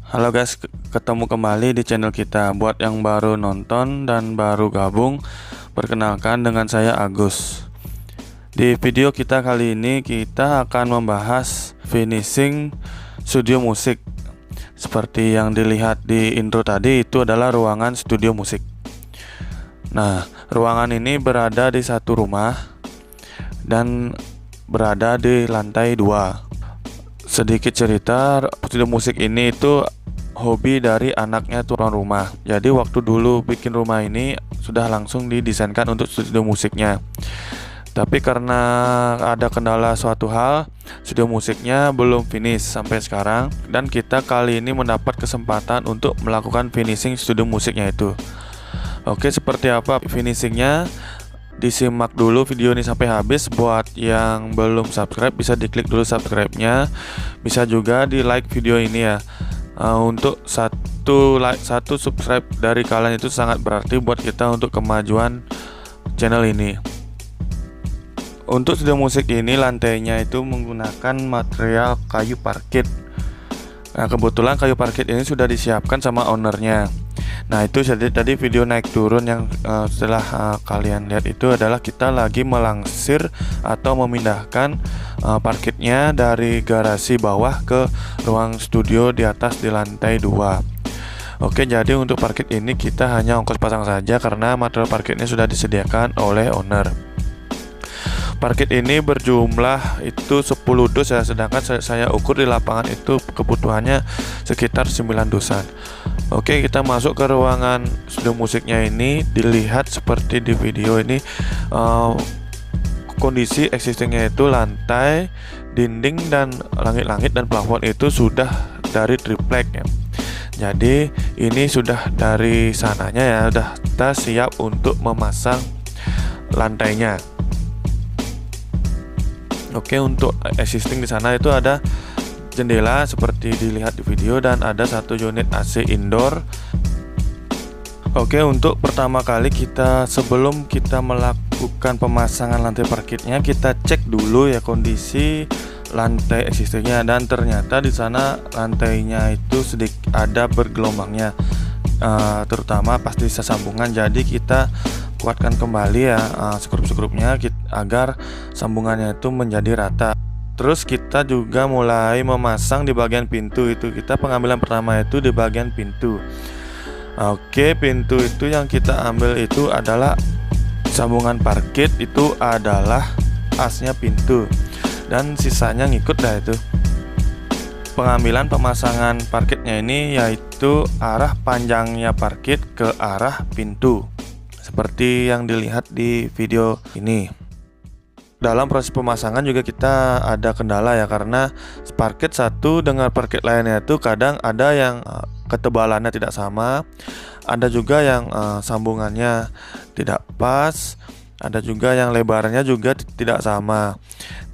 Halo guys, ketemu kembali di channel kita. Buat yang baru nonton dan baru gabung, perkenalkan dengan saya Agus. Di video kita kali ini kita akan membahas finishing studio musik. Seperti yang dilihat di intro tadi, itu adalah ruangan studio musik. Nah, ruangan ini berada di satu rumah dan berada di lantai 2. Sedikit cerita, studio musik ini itu hobi dari anaknya tuan rumah. Jadi waktu dulu bikin rumah ini sudah langsung didesainkan untuk studio musiknya. Tapi karena ada kendala suatu hal, studio musiknya belum finish sampai sekarang. Dan kita kali ini mendapat kesempatan untuk melakukan finishing studio musiknya itu. Oke, seperti apa finishingnya? Disimak dulu video ini sampai habis. Buat yang belum subscribe bisa diklik dulu subscribe-nya. Bisa juga di like video ini ya. Untuk satu subscribe dari kalian itu sangat berarti buat kita untuk kemajuan channel ini. Untuk studio musik ini lantainya itu menggunakan material kayu parkit. Nah, kebetulan kayu parkit ini sudah disiapkan sama ownernya. Nah, itu jadi tadi video naik turun yang setelah kalian lihat itu adalah kita lagi melangsir atau memindahkan parkitnya dari garasi bawah ke ruang studio di atas di lantai 2. Oke, jadi untuk parkit ini kita hanya ongkos pasang saja karena material parkitnya sudah disediakan oleh owner. Parkit ini berjumlah itu 10 dus ya, sedangkan saya ukur di lapangan itu kebutuhannya sekitar 9 dusan. Oke, kita masuk ke ruangan studio musiknya ini. Dilihat seperti di video ini, kondisi existingnya itu lantai, dinding, dan langit-langit dan plafon itu sudah dari triplek ya. Jadi ini sudah dari sananya ya, sudah kita siap untuk memasang lantainya. Oke, untuk existing di sana itu ada jendela seperti dilihat di video dan ada satu unit AC indoor. Oke, untuk pertama kali sebelum kita melakukan pemasangan lantai parkitnya, kita cek dulu ya kondisi lantai existingnya, dan ternyata di sana lantainya itu sedikit ada bergelombangnya, terutama pas di sambungan. Jadi kita kuatkan kembali ya skrup-skrupnya agar sambungannya itu menjadi rata. Terus kita juga mulai memasang di bagian pintu itu. Kita pengambilan pertama itu di bagian pintu. Oke, pintu itu yang kita ambil itu adalah sambungan parkit, itu adalah asnya pintu, dan sisanya ngikut dah itu. Pengambilan pemasangan parkitnya ini yaitu arah panjangnya parkit ke arah pintu, seperti yang dilihat di video ini. Dalam proses pemasangan juga kita ada kendala ya, karena parkit satu dengan parkit lainnya itu kadang ada yang ketebalannya tidak sama, ada juga yang sambungannya tidak pas, ada juga yang lebarnya juga tidak sama.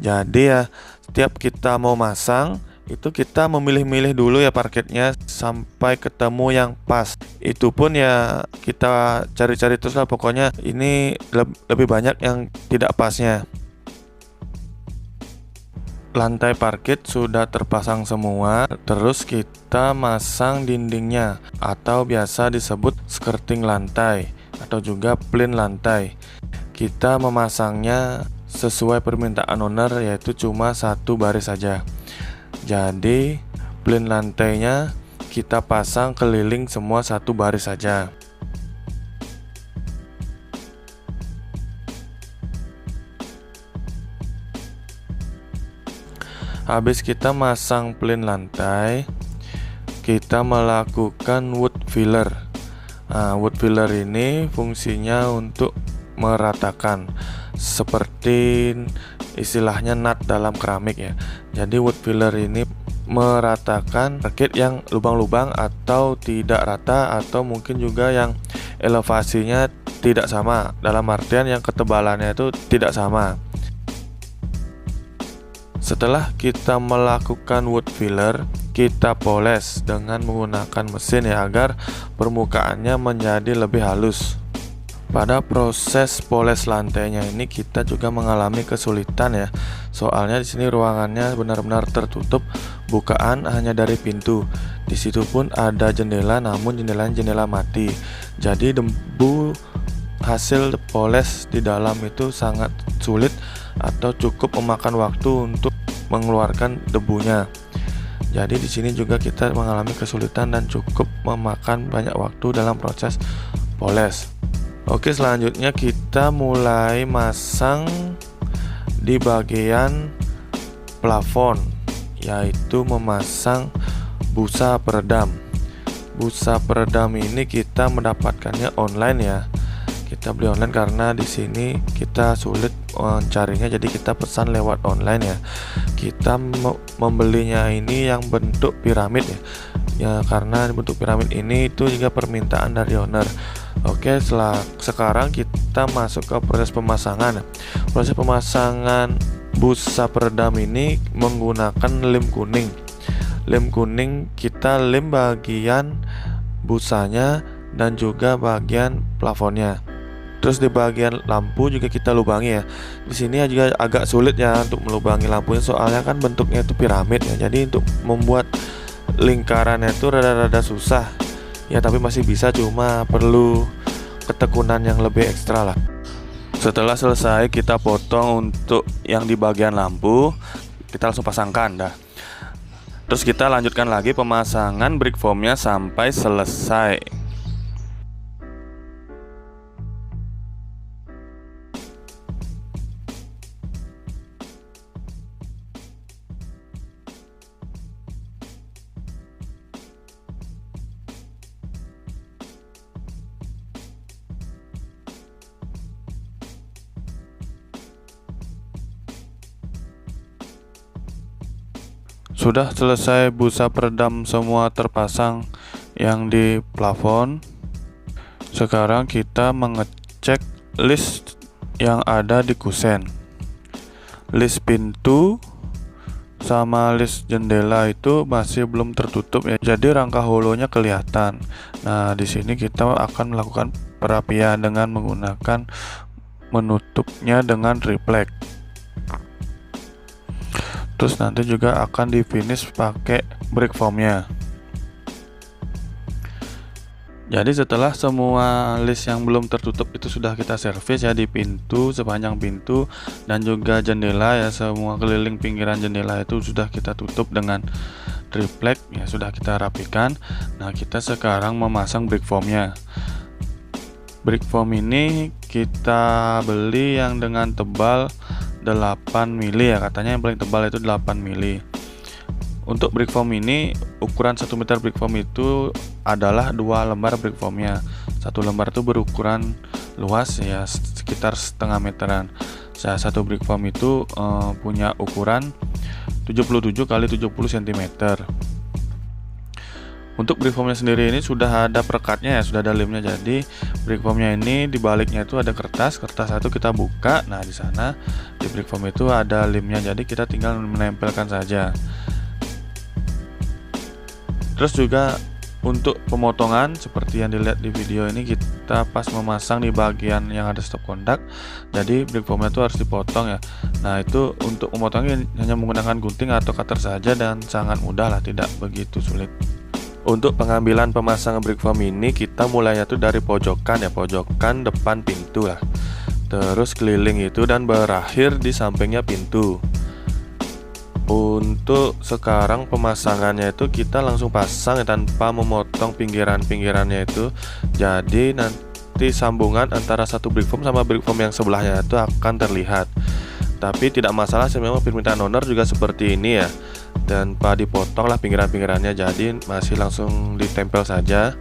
Jadi ya setiap kita mau masang itu kita memilih-milih dulu ya parkitnya sampai ketemu yang pas. Itu pun ya kita cari-cari terus lah, pokoknya ini lebih banyak yang tidak pasnya. Lantai parkit sudah terpasang semua. Terus kita masang dindingnya atau biasa disebut skirting lantai atau juga plain lantai. Kita memasangnya sesuai permintaan owner, yaitu cuma satu baris saja. Jadi plain lantainya kita pasang keliling semua satu baris saja. Habis kita masang plain lantai, kita melakukan wood filler. Wood filler ini fungsinya untuk meratakan, seperti istilahnya nut dalam keramik ya. Jadi wood filler ini meratakan parkit yang lubang-lubang atau tidak rata, atau mungkin juga yang elevasinya tidak sama, dalam artian yang ketebalannya itu tidak sama. Setelah kita melakukan wood filler, kita poles dengan menggunakan mesin ya, agar permukaannya menjadi lebih halus. Pada proses poles lantainya ini kita juga mengalami kesulitan ya. Soalnya di sini ruangannya benar-benar tertutup, bukaan hanya dari pintu. Di situ pun ada jendela, namun jendela mati. Jadi debu hasil poles di dalam itu sangat sulit atau cukup memakan waktu untuk mengeluarkan debunya. Jadi di sini juga kita mengalami kesulitan dan cukup memakan banyak waktu dalam proses poles. Oke, selanjutnya kita mulai masang di bagian plafon, yaitu memasang busa peredam. Busa peredam ini kita mendapatkannya online ya. Kita beli online karena di sini kita sulit mencarinya, jadi kita pesan lewat online ya. Kita membelinya ini yang bentuk piramid ya, karena bentuk piramid ini itu juga permintaan dari owner. Oke, sekarang kita masuk ke proses pemasangan. Proses pemasangan busa peredam ini menggunakan lem kuning. Lem kuning kita lem bagian busanya dan juga bagian plafonnya. Terus di bagian lampu juga kita lubangi ya. Di sini juga agak sulit ya untuk melubangi lampunya, soalnya kan bentuknya itu piramid ya. Jadi untuk membuat lingkarannya itu rada-rada susah. Ya tapi masih bisa, cuma perlu ketekunan yang lebih ekstra lah. Setelah selesai kita potong untuk yang di bagian lampu, kita langsung pasangkan dah. Terus kita lanjutkan lagi pemasangan brick foamnya sampai selesai. Sudah selesai busa peredam semua terpasang yang di plafon. Sekarang kita mengecek list yang ada di kusen. List pintu sama list jendela itu masih belum tertutup ya. Jadi rangka holonya kelihatan. Nah, di sini kita akan melakukan perapian dengan menggunakan menutupnya dengan triplek. Terus nanti juga akan di finish pakai brick foamnya. Jadi setelah semua list yang belum tertutup itu sudah kita servis ya, di pintu, sepanjang pintu dan juga jendela ya, semua keliling pinggiran jendela itu sudah kita tutup dengan triplek ya, sudah kita rapikan. Nah, kita sekarang memasang brick foamnya. Brick foam ini kita beli yang dengan tebal 8 mili ya, katanya yang paling tebal itu 8 mili. Untuk brick foam ini, ukuran 1 meter brick foam itu adalah 2 lembar brick foamnya. 1 lembar itu berukuran luas ya, sekitar setengah meteran. Satu brick foam itu punya ukuran 77 kali 70 cm. Untuk brick foamnya sendiri ini sudah ada perekatnya ya, sudah ada lemnya. Jadi brick foamnya ini di baliknya itu ada kertas satu kita buka. Nah, di sana di brick foam itu ada lemnya, jadi kita tinggal menempelkan saja. Terus juga untuk pemotongan seperti yang dilihat di video ini, kita pas memasang di bagian yang ada stop kontak, jadi brick foamnya itu harus dipotong ya. Nah, itu untuk memotongnya hanya menggunakan gunting atau cutter saja dan sangat mudah lah, tidak begitu sulit. Untuk pengambilan pemasangan brick foam ini kita mulainya tuh dari pojokan ya, pojokan depan pintu lah, terus keliling itu dan berakhir di sampingnya pintu. Untuk sekarang pemasangannya itu kita langsung pasang ya, tanpa memotong pinggirannya itu. Jadi nanti sambungan antara satu brick foam sama brick foam yang sebelahnya itu akan terlihat. Tapi tidak masalah sih, memang permintaan owner juga seperti ini ya, tanpa dipotong lah pinggiran-pinggirannya, jadi masih langsung ditempel saja.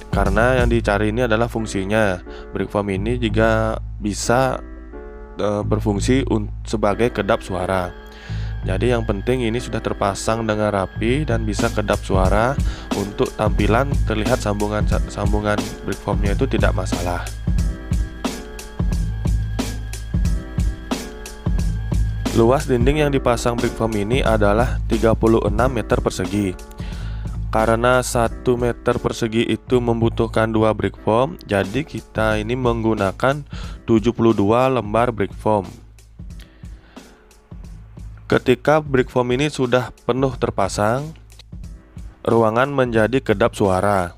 Karena yang dicari ini adalah fungsinya. Brick foam ini juga bisa berfungsi sebagai kedap suara. Jadi yang penting ini sudah terpasang dengan rapi dan bisa kedap suara. Untuk tampilan terlihat sambungan brick foamnya itu tidak masalah. Luas dinding yang dipasang brick foam ini adalah 36 meter persegi. Karena 1 meter persegi itu membutuhkan 2 brick foam, jadi kita ini menggunakan 72 lembar brick foam. Ketika brick foam ini sudah penuh terpasang, ruangan menjadi kedap suara.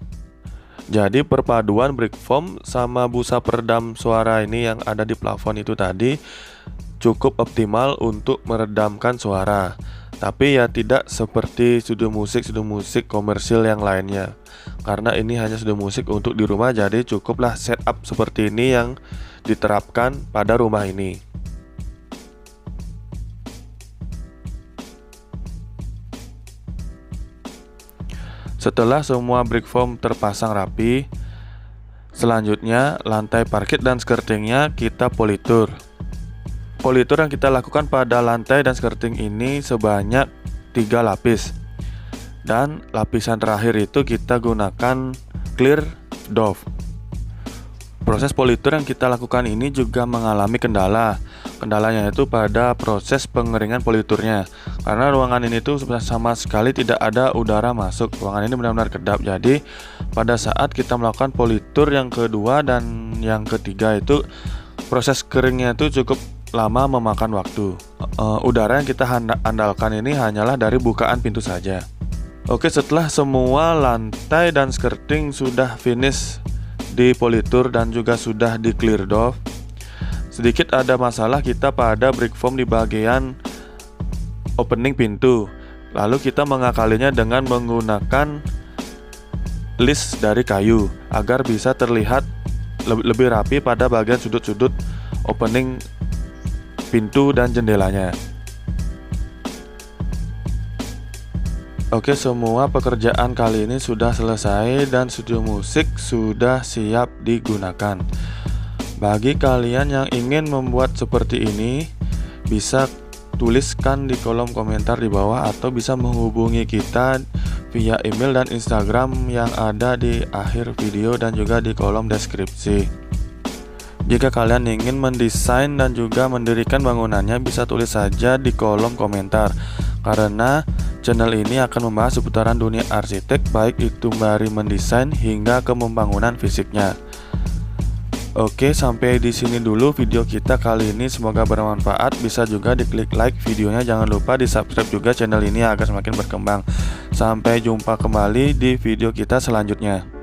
Jadi perpaduan brick foam sama busa peredam suara ini yang ada di plafon itu tadi cukup optimal untuk meredamkan suara. Tapi ya tidak seperti studio musik komersil yang lainnya. Karena ini hanya studio musik untuk di rumah, jadi cukuplah setup seperti ini yang diterapkan pada rumah ini. Setelah semua brick foam terpasang rapi, selanjutnya lantai parket dan skirtingnya kita politur. Politur yang kita lakukan pada lantai dan skirting ini sebanyak 3 lapis. Dan lapisan terakhir itu kita gunakan clear doff. Proses politur yang kita lakukan ini juga mengalami kendala. Kendalanya itu pada proses pengeringan politurnya. Karena ruangan ini tuh sama sekali tidak ada udara masuk. Ruangan ini benar-benar kedap. Jadi pada saat kita melakukan politur yang kedua dan yang ketiga itu proses keringnya itu cukup lama memakan waktu. Udara yang kita andalkan ini hanyalah dari bukaan pintu saja. Oke, setelah semua lantai dan skirting sudah finish di politur dan juga sudah di clear doff, sedikit ada masalah kita pada brick foam di bagian opening pintu. Lalu kita mengakalinya dengan menggunakan list dari kayu agar bisa terlihat lebih rapi pada bagian sudut-sudut opening pintu dan jendelanya. Oke, semua pekerjaan kali ini sudah selesai dan studio musik sudah siap digunakan. Bagi kalian yang ingin membuat seperti ini, bisa tuliskan di kolom komentar di bawah atau bisa menghubungi kita via email dan Instagram yang ada di akhir video dan juga di kolom deskripsi. Jika kalian ingin mendesain dan juga mendirikan bangunannya, bisa tulis saja di kolom komentar. Karena channel ini akan membahas seputaran dunia arsitek, baik itu dari mendesain hingga ke pembangunan fisiknya. Oke, sampai di sini dulu video kita kali ini. Semoga bermanfaat. Bisa juga diklik like videonya. Jangan lupa di subscribe juga channel ini agar semakin berkembang. Sampai jumpa kembali di video kita selanjutnya.